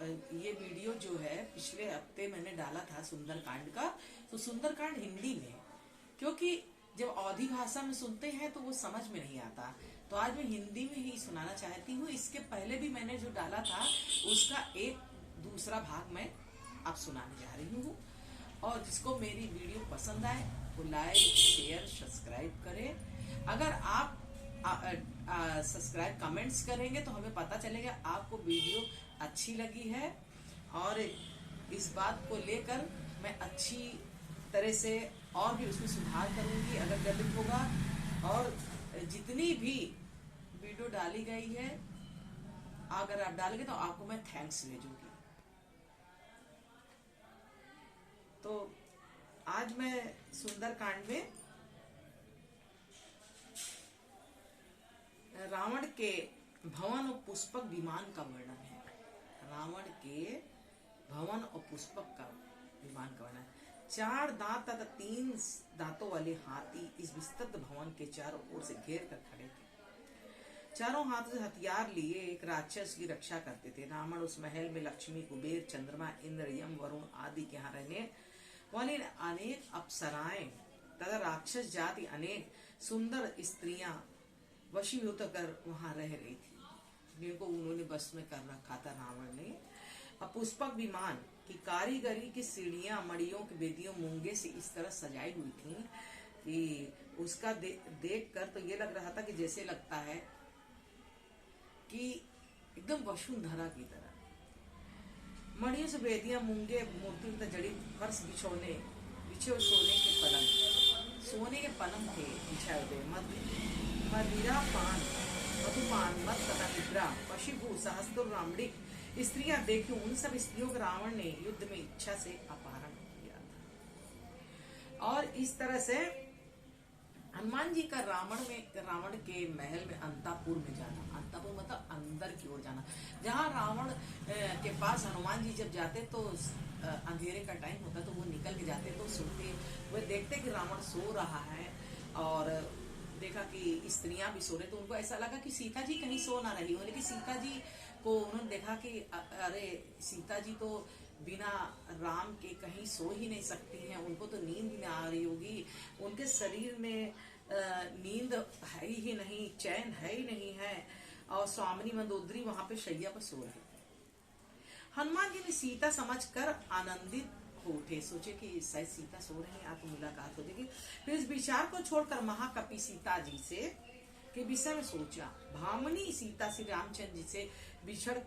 ये वीडियो जो है पिछले हफ्ते मैंने डाला था सुंदरकांड का। तो सुंदरकांड हिंदी में, क्योंकि जब अवधी भाषा में सुनते हैं तो वो समझ में नहीं आता, तो आज मैं हिंदी में ही सुनाना चाहती हूँ। इसके पहले भी मैंने जो डाला था उसका एक दूसरा भाग मैं अब सुनाने जा रही हूँ। और जिसको मेरी वीडियो पसंद आए वो लाइक शेयर सब्सक्राइब करें। अगर आप सब्सक्राइब कमेंट्स करेंगे तो हमें पता चलेगा आपको वीडियो अच्छी लगी है, और इस बात को लेकर मैं अच्छी तरह से और भी उसमें सुधार करूंगी अगर गलत होगा। और जितनी भी वीडियो डाली गई है अगर आप डालेंगे तो आपको मैं थैंक्स भेजूंगी। तो आज मैं सुंदरकांड में रावण के भवन और पुष्पक विमान का वर्णन है। रावण के भवन और पुष्पक का विमान का वर्णन। 4 दांत तथा 3 दांतों वाले हाथी इस विस्तृत भवन के चारों ओर से घेर कर खड़े थे। चारों हाथों से हथियार लिए एक राक्षस की रक्षा करते थे। रावण उस महल में लक्ष्मी, कुबेर, चंद्रमा, इंद्र, यम, वरुण आदि के यहाँ रहने वाली अनेक अप्सराएं तथा राक्षस जाति अनेक सुंदर स्त्रियां वशीभूत कर वहां रह रही थी, जिनको उन्होंने बस में कर रखा था रावण ने। पुष्पक विमान की कारीगरी की सीढ़ियां मड़ियों की वेदियों मूंगे से इस तरह सजाई हुई थी कि उसका देख कर तो ये लग रहा था कि जैसे लगता है कि एकदम वसुंधरा की तरह। मड़ियों से वेदियां मूंगे मूर्ति तथा जड़ी फर्श बिछे सोने के पलंग थे बिछाए हुए। मदिरा पान मधुपान मत तथा निद्रा वशीभूत सहस्त्र रामणिक स्त्रियां देखी। उन सब स्त्रियों को रावण ने युद्ध में इच्छा से अपहरण किया था। और इस तरह से हनुमान जी का रावण के महल में अंतापुर में जाना। अंतापुर मतलब अंदर की ओर जाना, जहाँ रावण के पास हनुमान जी जब जाते तो अंधेरे का टाइम होता तो वो निकल के जाते, तो सोते वो देखते कि रावण सो रहा है, और देखा कि स्त्रियां भी सो रहे, तो उनको ऐसा लगा कि सीता जी कहीं सो ना रही हो। लेकिन सीता जी को उन्होंने देखा कि अरे सीता जी तो बिना राम के कहीं सो ही नहीं सकती हैं, उनको तो नींद भी आ रही होगी, उनके शरीर में नींद है ही नहीं, चैन है ही नहीं है, और स्वामिनी मंदोदरी वहां पे शैया पर सो रही। हनुमान जी ने सीता समझकर आनंदित उठे, सोचे कि शायद सीता सो रही है, आपको मुलाकात हो जाएगी। फिर इस विचार को छोड़कर महाकपि सीता जी से के विषय में सोचा। भामनी सीता श्री रामचंद्र जी से बिछड़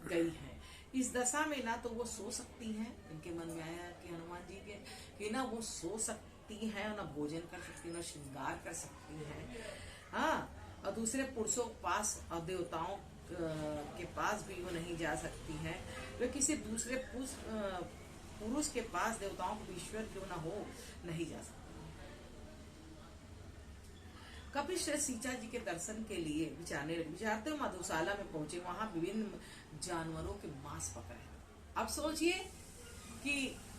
गई है, इस दशा में ना तो वो सो सकती हैं। इनके मन में आया कि हनुमान जी के कि ना वो सो सकती हैं, ना भोजन कर सकती, ना श्रृंगार कर सकती हैं, हाँ, और दूसरे पुरुषों के पास और देवताओं के पास भी वो नहीं जा सकती हैं। वे किसी दूसरे पुरुष के पास देवताओं को ईश्वर क्यों ना हो नहीं जा सकता। कपिश्रेष्ठ सीता जी के दर्शन के लिए विचारते हुए मधुशाला में पहुंचे। वहां विभिन्न जानवरों के मांस पकाए। अब सोचिए कि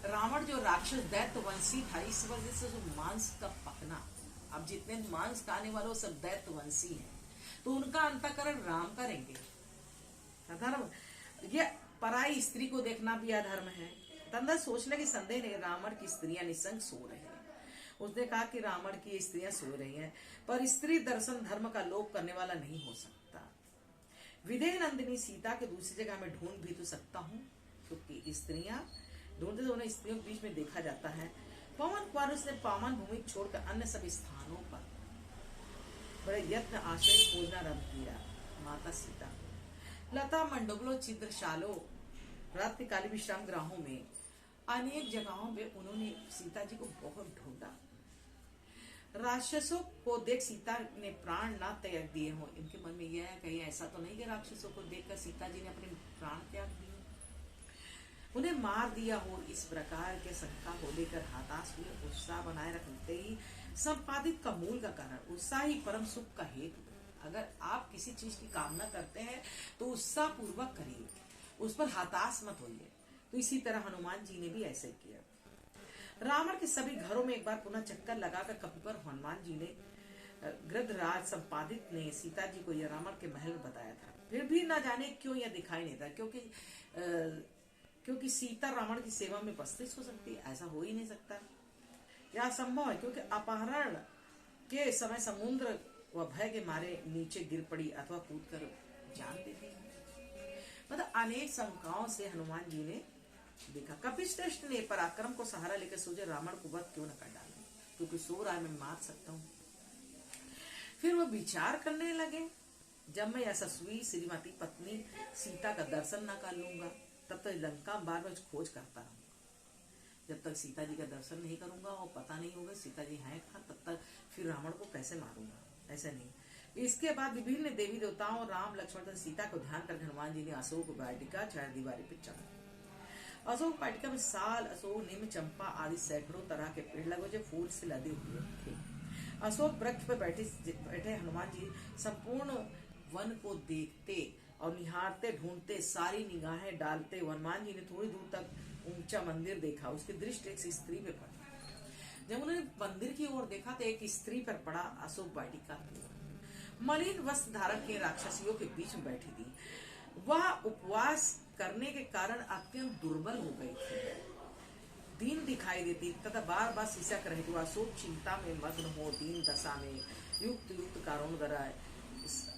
रावण जो राक्षस दैत्यवंशी था, इस वजह से जो मांस का पकना, अब जितने मांस खाने वाले सब दैत्यवंशी हैं, तो उनका अंतःकरण राम करेंगे। अधर्म, ये पराई स्त्री को देखना भी अधर्म है। तंदर सोचने की संदेह नहीं, रावण की स्त्रियां निसंग सो रही हैं। उसने कहा कि रावण की स्त्रियां सो रही हैं, पर स्त्री दर्शन धर्म का लोप करने वाला नहीं हो सकता। विदेह नंदिनी सीता के दूसरी जगह में ढूंढ भी तो सकता हूँ, क्योंकि स्त्रियां ढूंढते तो उन्हें स्त्रियों के बीच में देखा जाता है। पवन कुमार उसने पावन भूमि छोड़कर अन्य सभी स्थानों पर बड़े यत्न आश्रय खोजना आरम्भ किया। माता सीता लता मंडोगलो चित्रशालों रात्रिकालीन विश्राम गृहों में अनेक जगहों में उन्होंने सीता जी को बहुत ढूंढा। राक्षसों को देख सीता ने प्राण न त्याग दिए हो। इनके मन में यह है कहीं ऐसा तो नहीं कि राक्षसों को देखकर सीता जी ने अपने प्राण त्याग दिए, उन्हें मार दिया हो, इस प्रकार के शंका को लेकर हताश हुए। उत्साह बनाए रखते ही संपादित का मूल का कारण उत्साह ही परम सुख का हेतु। अगर आप किसी चीज की कामना करते हैं तो उत्साह पूर्वक करिए, उस पर हताश मत होइए। तो इसी तरह हनुमान जी ने भी ऐसे किया। रावण के सभी घरों में एक बार पुनः चक्कर लगाकर कपिपर हनुमान जी ने गृधराज संपादित ने सीता जी को यह रावण के महल में बताया था। फिर भी ना जाने क्यों यह दिखाई नहीं देता, क्योंकि सीता रावण की सेवा में उपस्थित हो सकती है, ऐसा हो ही नहीं सकता। यह असंभव है क्योंकि अपहरण के समय समुद्र व भय के मारे नीचे गिर पड़ी अथवा कूदकर जान दे दी। मतलब अनेक शंकाओं से हनुमान जी ने देखा। कपिश्रेष्ठ ने पराक्रम को सहारा लेकर सोचे रावण को वध क्यों न कर डाले, क्योंकि सो रहा है, मैं मार सकता हूँ। फिर वो विचार करने लगे, जब मैं यशस्वी श्रीमती पत्नी सीता का दर्शन न कर लूंगा तब तक लंका बार बार खोज करता रहूंगा। जब तक सीता जी का दर्शन नहीं करूंगा और पता नहीं होगा सीता जी हैं कहाँ, तब तक फिर रावण को कैसे मारूंगा, ऐसा नहीं। इसके बाद विभिन्न देवी देवताओं राम लक्ष्मण तथा सीता को ध्यान कर हनुमान जी ने अशोक वाटिका चार दीवारी पर चढ़ा। अशोक वाटिका में साल, अशोक, नीम, चंपा आदि सैकड़ों तरह के पेड़ लगे जो फूल से लदे हुए थे। अशोक वृक्ष पर बैठे हनुमान जी संपूर्ण वन को देखते और निहारते ढूंढते सारी निगाहें डालते। हनुमान जी ने थोड़ी दूर तक ऊंचा मंदिर देखा, उसकी दृष्टि एक स्त्री पे पड़ी। जब उन्होंने मंदिर की ओर देखा तो एक स्त्री पर पड़ा अशोक वाटिका की ओर। मलिन वस्त्र धारण के राक्षसियों के बीच में बैठी थी। वह उपवास करने के कारण अत्यंत दुर्बल हो गई थी, दीन दिखाई देती तथा बार बार शीशा कर रही थी। वह अशोक चिंता में मग्न हो दीन दशा में युक्त कारणों द्वारा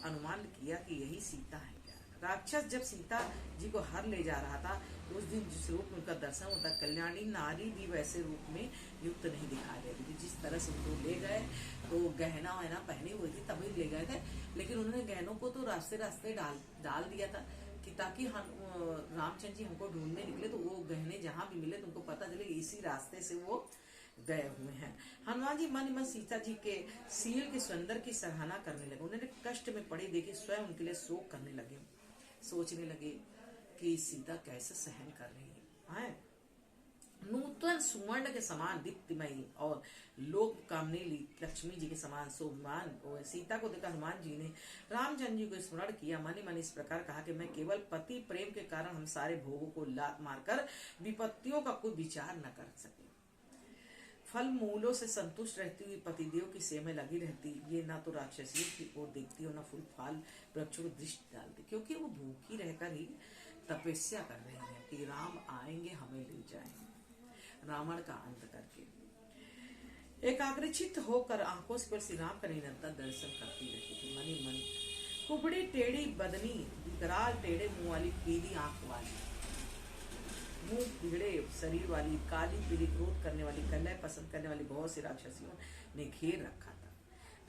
अनुमान किया कि यही सीता है। राक्षस जब सीता जी को हर ले जा रहा था तो उस दिन जिस रूप में उनका दर्शन होता, कल्याणी नारी भी वैसे रूप में युक्त नहीं दिखाई देती थी। जिस तरह से उनको ले गए तो गहना वहना पहने हुए थे तभी ले गए थे, लेकिन उन्होंने गहनों को तो रास्ते रास्ते डाल दिया था कि ताकि रामचंद्र जी हमको ढूंढने निकले तो वो गहने जहां भी मिले तो उनको पता चले इसी रास्ते से वो गए हुए हैं। हनुमान जी मन मन सीता जी के सील के सौंदर्य की सराहना करने लगे। उन्होंने कष्ट में पड़ी देखी, स्वयं उनके लिए शोक करने लगे, सोचने लगे कि सीता कैसे सहन कर रही है। नूतन सुवर्ण के समान दीप्तिमयी और लोक कामनी लक्ष्मी जी के समान शोभमान सीता को देखकर हनुमान जी ने रामचंद्र जी को स्मरण किया। मन मन इस प्रकार कहा कि मैं केवल पति प्रेम के कारण हम सारे भोगों को लात मारकर विपत्तियों का कोई विचार न कर सके। फल मूलों से संतुष्ट रहती हुई पतिदेव की सेवा में लगी रहती, ये ना तो राक्षसियों की ओर देखती और न फूल फाल वृक्षों को दृष्टि डालती, क्योंकि वो भूखी रहकर ही तपस्या कर रही है कि राम आएंगे हमें ले जाएंगे, रावण का अंत करके। एकाग्रचित होकर आंखों से श्री राम का निरंतर दर्शन करती रहती थी। मनी मन कुबड़ी टेढ़ी बदनी, विकराल टेढ़े मुंह वाली, पीली आंख वाली, मुंह बिगड़े शरीर वाली, काली पीली क्रोध करने वाली, कलह पसंद करने वाली बहुत सी राक्षसियों ने घेर रखा था।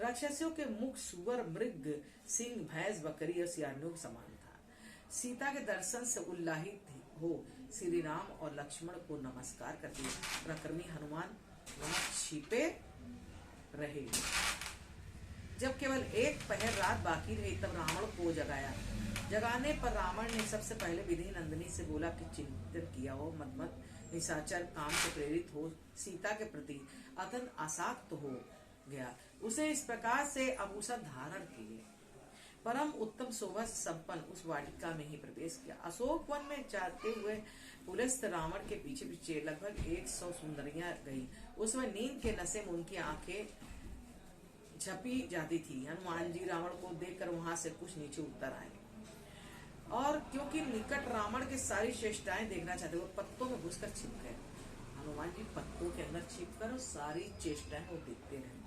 राक्षसियों के मुख सुअर, मृग, सिंह, भैंस, बकरी और सियानियों के समान था। सीता के दर्शन से उल्लाहित हो श्री राम और लक्ष्मण को नमस्कार करते प्रक्रमी हनुमान वहां छिपे रहे। जब केवल एक पहर रात बाकी रही तब रावण को जगाया। जगाने पर रावण ने सबसे पहले विधि नंदिनी से बोला कि चिंतन किया हो, मत निशाचर काम से प्रेरित हो सीता के प्रति अत्यंत आसक्त हो गया। उसे इस प्रकार से आभूषण धारण किए परम उत्तम शोभा संपन्न उस वाटिका में ही प्रवेश किया। अशोक वन में जाते हुए पुलस्त रावण के पीछे पीछे लगभग 100 सुंदरियां गई। उसमें नींद के नशे में उनकी आंखें झपी जाती थी। हनुमान जी रावण को देखकर वहां से कुछ नीचे उतर आए और क्योंकि निकट रावण के सारी चेष्टाएं देखना चाहते वो पत्तों में घुसकर छिप गए। हनुमान जी पत्तों के अंदर छिपकर सारी चेष्टाएं वो देखते रहे।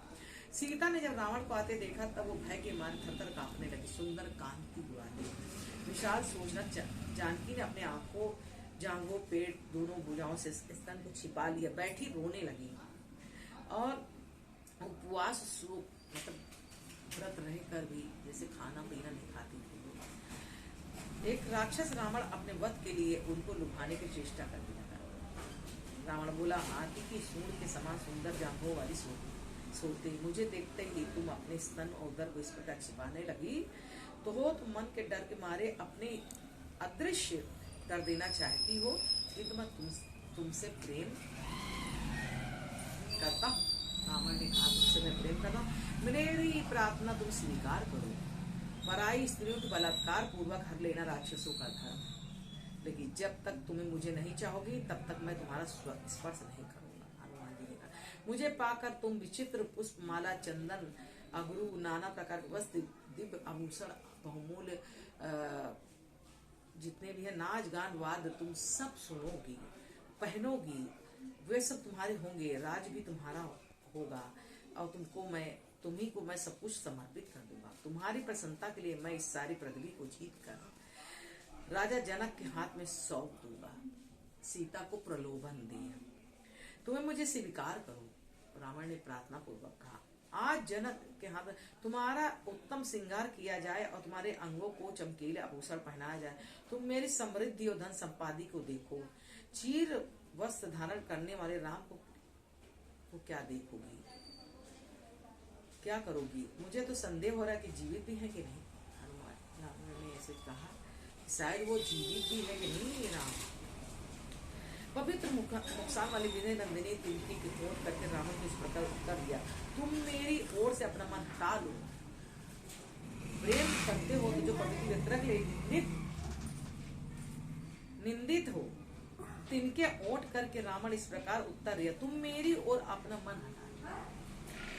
सीता ने जब रावण को आते देखा तब वो भय के मारे थरथर कांपने लगी। सुंदर कांति वाली विशाल सोचना जानकी ने अपने आंखों, जांघों, पेट, दोनों भुजाओं से स्तन को छिपा लिया, बैठी रोने लगी और उपवास मतलब व्रत रहकर भी जैसे खाना पीना नहीं खाती थी। एक राक्षस रावण अपने वध के लिए उनको लुभाने की चेष्टा करने लगा। रावण बोला, हाथी की सूंड के समान सुंदर जांघों वाली सोते मुझे देखते ही तुम अपने स्तन और उदर को इस प्रकार छिपाने लगी तो हो तुम मन के डर के मारे अपने अदृश्य कर देना चाहती हो, किंतु मैं तुमसे प्रेम करता हूँ। रावण ने कहा, तुमसे मैं प्रेम करता हूँ, मेरी प्रार्थना तुम स्वीकार करो। पराई स्त्रियों को बलात्कार पूर्वक हर लेना राक्षसों का धर्म है, लेकिन जब तक तुम्हें मुझे नहीं चाहोगी तब तक मैं तुम्हारा स्पर्श नहीं करूंगा। हनुमान जी ने कहा, मुझे पाकर तुम विचित्र पुष्प, माला, चंदन, अगरू, नाना प्रकार के वस्त्र, दिव्य आभूषण बहुमूल्य जितने भी है नाच गान वाद्य तुम सब सुनोगी, पहनोगी, वे सब तुम्हारे होंगे, राज भी तुम्हारा होगा, और तुम्ही को मैं सब कुछ समर्पित कर दूंगा। तुम्हारी प्रसन्नता के लिए मैं इस सारी पृथ्वी को जीत कर राजा जनक के हाथ में सौंप दूंगा। सीता को प्रलोभन दिया, तुम्हें मुझे स्वीकार करो। रावण ने प्रार्थना पूर्वक कहा, आज जनक के हाथ में तुम्हारा उत्तम श्रृंगार किया जाए और तुम्हारे अंगों को चमकीले आभूषण पहनाया जाए। तुम मेरी समृद्धि और धन संपादि को देखो, चीर वस्त्र धारण करने वाले राम को क्या देखोगी, क्या करोगी? मुझे तो संदेह हो रहा है कि जीवित भी है कि नहीं। हनुमान ने ऐसे कहा, शायद वो जीवित भी है कि नहीं ये राम। पवित्र नुकसान वाली विनय नंदिनी तिलकी की खोज करके रावण को इस प्रकार उत्तर दिया, तुम मेरी ओर से अपना मन हटा लो। प्रेम करते हो तो जो पवित्र व्यक्ति के लिए निंदित हो, तिनके ओट करके रावण इस प्रकार उत्तर दिया, तुम मेरी ओर अपना मन हटा लो।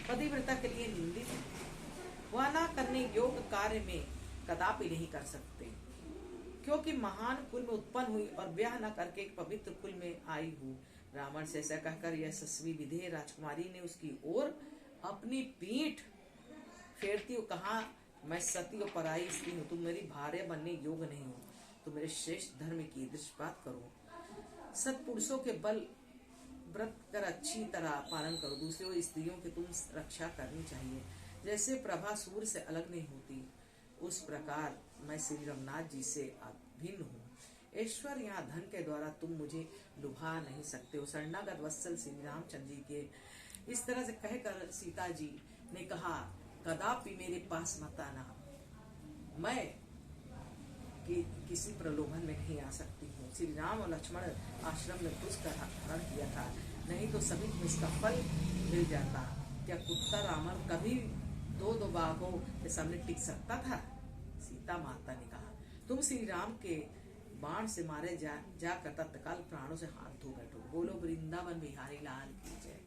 पतिव्रता के लिए निंदित है, वह ना करने योग्य कार्य में कदापि नहीं कर सकते, क्योंकि महान कुल में उत्पन्न हुई और ब्याह न करके एक पवित्र कुल में आई हूँ। रावण से ऐसा कहकर यशस्वी विधेय राजकुमारी ने उसकी ओर अपनी पीठ फेरती हुई कहा, मैं सती और पराई स्त्री हूँ, तुम मेरी भार्या बनने योग्य नहीं हो। तुम मेरे श्रेष्ठ धर्म की दृष्टिपात करो, सत्पुरुषों के बल व्रत कर अच्छी तरह पालन करो, दूसरे स्त्रियों की तुम रक्षा करनी चाहिए। जैसे प्रभा सूर्य से अलग नहीं होती, उस प्रकार मैं श्री रघुनाथ जी से भिन्न हूँ। ईश्वर यहाँ धन के द्वारा तुम मुझे लुभा नहीं सकते हो। शरणागत वत्सल श्री रामचंद्र जी के इस तरह से कहकर सीता जी ने कहा, कदापि मेरे पास मत आना, मैं किसी प्रलोभन में नहीं आ सकती हूँ। श्री राम और लक्ष्मण आश्रम में घुस कर हरण किया था, नहीं तो सभी को इसका फल मिल जाता। क्या कुत्ता रावण कभी दो बाघों के सामने टिक सकता था? सीता माता ने कहा, तुम श्री राम के बाण से मारे जाकर तत्काल प्राणों से हाथ धो बैठो। बोलो वृंदावन बिहारी लाल की जय।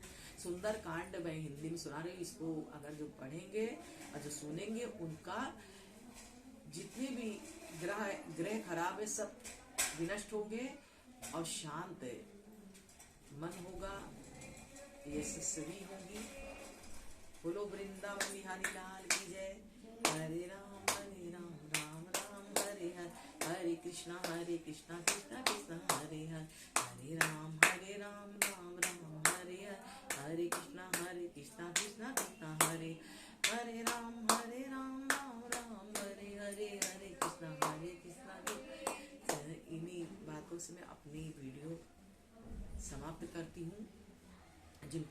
सुंदर कांड मैं हिंदी में सुना रही हूँ, इसको अगर जो पढ़ेंगे और जो सुनेंगे उनका जितने भी ग्रह खराब है सब विनष्ट होंगे और शांत मन होगा, यशस्वी होंगी। बोलो वृंदावन बिहारी लाल की जय। हरे राम राम राम हरे हरे, हरे कृष्णा कृष्णा कृष्णा हरे हरे, हरे राम राम राम हरे हरे, हरे कृष्णा कृष्णा कृष्णा हरे, हरे राम राम राम हरे हरे, हरे कृष्णा इन्हीं बातों से मैं अपनी वीडियो समाप्त करती हूँ। जिनको